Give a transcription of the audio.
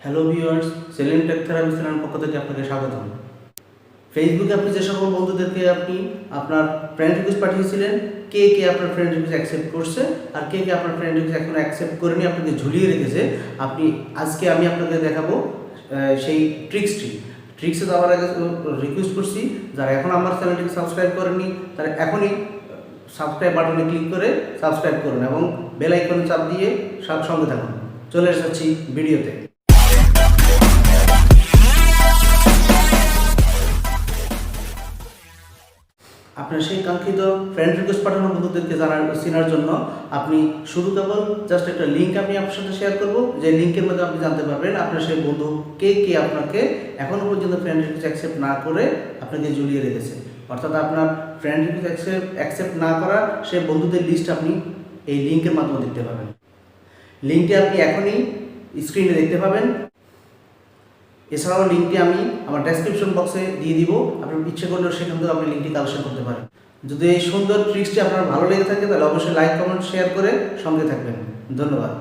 Hello viewers, Salim tech therapy channel পক্ষ থেকে আপনাকে স্বাগতম। ফেসবুকে আপনি যে সকল বন্ধুদেরকে আপনি আপনার ফ্রেন্ড রিকোয়েস্ট পাঠিয়েছিলেন, কে কে আপনার ফ্রেন্ড রিকোয়েস্ট অ্যাকসেপ্ট করছে আর কে কে আপনার ফ্রেন্ড রিকোয়েস্ট এখনো অ্যাকসেপ্ট করেনি, আপনাকে ঝুলিয়ে রেখেছে। আজকে আমি আপনাকে দেখাবো সেই ট্রিক্সে যাওয়ার আগে রিকোয়েস্ট করছি, যারা এখন আমার চ্যানেলটিকে সাবস্ক্রাইব করেননি তারা এখনই সাবস্ক্রাইব বাটনে ক্লিক করে সাবস্ক্রাইব করুন এবং বেল আইকনে চাপ দিয়ে সঙ্গে থাকুন। চলে এসেছি ভিডিওতে। আপনার সেই কাঙ্ক্ষিত ফ্রেন্ড রিকোয়েস্ট পাঠানো বন্ধুদেরকে চেনার জন্য আপনি শুধু কেবল জাস্ট একটা লিঙ্ক আমি আপনার সাথে শেয়ার করব, যে লিঙ্কের মধ্যে আপনি জানতে পারবেন আপনার সেই বন্ধু কে কে আপনাকে এখনও পর্যন্ত ফ্রেন্ড রিকোয়েস্ট অ্যাকসেপ্ট না করে আপনাকে ঝুলিয়ে রেখেছে। অর্থাৎ আপনার ফ্রেন্ড রিকোয়েস্ট অ্যাকসেপ্ট না করা সেই বন্ধুদের লিস্ট আপনি এই লিঙ্কের মাধ্যমে দেখতে পাবেন। লিঙ্কটি আপনি এখনই স্ক্রিনে দেখতে পাবেন। এছাড়াও লিঙ্কটি আমি আমার ডেসক্রিপশন বক্সে দিয়ে দিব, আপনি ইচ্ছে করলে সেখান থেকে আপনি লিঙ্কটি কালেকশন করতে পারেন। যদি এই সুন্দর ট্রিক্সটি আপনার ভালো লেগে থাকে তাহলে অবশ্যই লাইক, কমেন্ট, শেয়ার করে সঙ্গে থাকবেন। ধন্যবাদ।